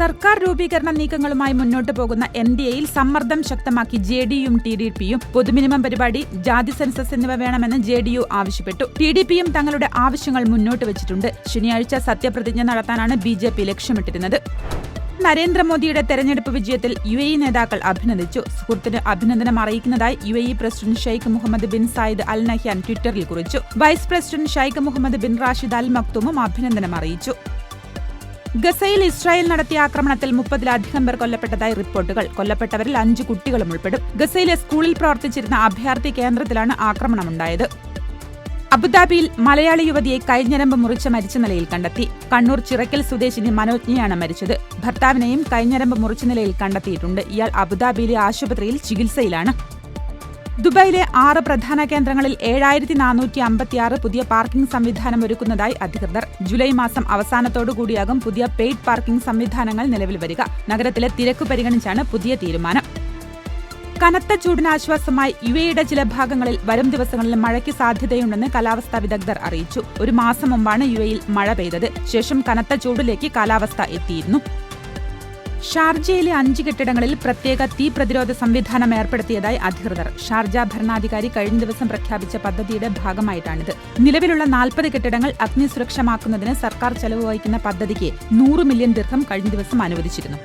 സർക്കാർ രൂപീകരണ നീക്കങ്ങളുമായി മുന്നോട്ടു പോകുന്ന NDAയിൽ സമ്മർദ്ദം ശക്തമാക്കി JDUവും TDPയും പൊതുമിനിമം പരിപാടി, ജാതി സെൻസസ് എന്നിവ വേണമെന്ന് JDU ആവശ്യപ്പെട്ടു. TDPയും തങ്ങളുടെ ആവശ്യങ്ങൾ മുന്നോട്ട് വച്ചിട്ടുണ്ട്. ശനിയാഴ്ച സത്യപ്രതിജ്ഞ നടത്താനാണ് BJP ലക്ഷ്യമിട്ടിരുന്നത്. നരേന്ദ്രമോദിയുടെ തെരഞ്ഞെടുപ്പ് വിജയത്തിൽ UAE നേതാക്കൾ അഭിനന്ദിച്ചു. സുഹൃത്തിന് അഭിനന്ദനം അറിയിക്കുന്നതായി UAE president Sheikh Mohammed bin Zayed Al Nahyan ട്വിറ്ററിൽ കുറിച്ചു. Vice president Sheikh Mohammed bin Rashid Al മക്തൂമും അഭിനന്ദനം അറിയിച്ചു. ഗസയിൽ ഇസ്രായേൽ നടത്തിയ ആക്രമണത്തിൽ 30-ലധികം പേർ കൊല്ലപ്പെട്ടതായി റിപ്പോർട്ടുകൾ. കൊല്ലപ്പെട്ടവരിൽ 5 കുട്ടികളും ഉൾപ്പെടും. ഗസയിലെ സ്കൂളിൽ പ്രവർത്തിച്ചിരുന്ന അഭയാർത്ഥി കേന്ദ്രത്തിലാണ് ആക്രമണമുണ്ടായത്. അബുദാബിയിൽ മലയാളി യുവതിയെ കൈഞ്ഞരമ്പ് മുറിച്ച് മരിച്ച നിലയിൽ കണ്ടെത്തി. കണ്ണൂർ ചിറക്കൽ സ്വദേശിനി മനോജ്ഞയാണ് മരിച്ചത്. ഭർത്താവിനെയും കൈഞ്ഞരമ്പ് മുറിച്ച നിലയിൽ കണ്ടെത്തിയിട്ടുണ്ട്. ഇയാൾ അബുദാബിയിലെ ആശുപത്രിയിൽ ചികിത്സയിലാണ്. ദുബായിലെ 6 പ്രധാന കേന്ദ്രങ്ങളിൽ 7456 പുതിയ പാർക്കിംഗ് സംവിധാനം ഒരുക്കുന്നതായി അധികൃതർ. ജൂലൈ മാസം അവസാനത്തോടുകൂടിയാകും പുതിയ പെയ്ഡ് പാർക്കിംഗ് സംവിധാനങ്ങൾ നിലവിൽ വരിക. നഗരത്തിലെ തിരക്ക് പരിഗണിച്ചാണ് പുതിയ തീരുമാനം. കനത്ത ചൂടിന് ആശ്വാസമായി UAEയുടെ ചില ഭാഗങ്ങളിൽ വരും ദിവസങ്ങളിൽ മഴയ്ക്ക് സാധ്യതയുണ്ടെന്ന് കാലാവസ്ഥാ വിദഗ്ധർ അറിയിച്ചു. ഒരു മാസം മുമ്പാണ് UAEയിൽ മഴ പെയ്തത്. ശേഷം കനത്ത ചൂടിലേക്ക് കാലാവസ്ഥ എത്തിയിരുന്നു. ഷാർജയിലെ 5 കെട്ടിടങ്ങളിൽ പ്രത്യേക തീ പ്രതിരോധ സംവിധാനം ഏർപ്പെടുത്തിയതായി അധികൃതർ. ഷാർജ ഭരണാധികാരി കഴിഞ്ഞ ദിവസം പ്രഖ്യാപിച്ച പദ്ധതിയുടെ ഭാഗമായിട്ടാണിത്. നിലവിലുള്ള 40 കെട്ടിടങ്ങൾ അഗ്നിസുരക്ഷമാക്കുന്നതിന് സർക്കാർ ചെലവ് വഹിക്കുന്ന പദ്ധതിക്ക് 100 മില്യൺ ദിർഹം കഴിഞ്ഞ ദിവസം അനുവദിച്ചിരുന്നു.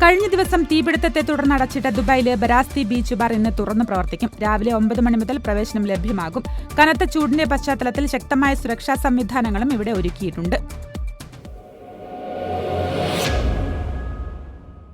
കഴിഞ്ഞ ദിവസം തീപിടുത്തത്തെ തുടർന്ന് അടച്ചിട്ട ദുബായിലെ ബരാസ്തി ബീച്ച് ബാർ ഇന്ന് തുറന്നു പ്രവർത്തിക്കും. രാവിലെ 9 മണി മുതൽ പ്രവേശനം ലഭ്യമാകും. കനത്ത ചൂടിന്റെ പശ്ചാത്തലത്തിൽ ശക്തമായ സുരക്ഷാ സംവിധാനങ്ങളും ഇവിടെ ഒരുക്കിയിട്ടുണ്ട്.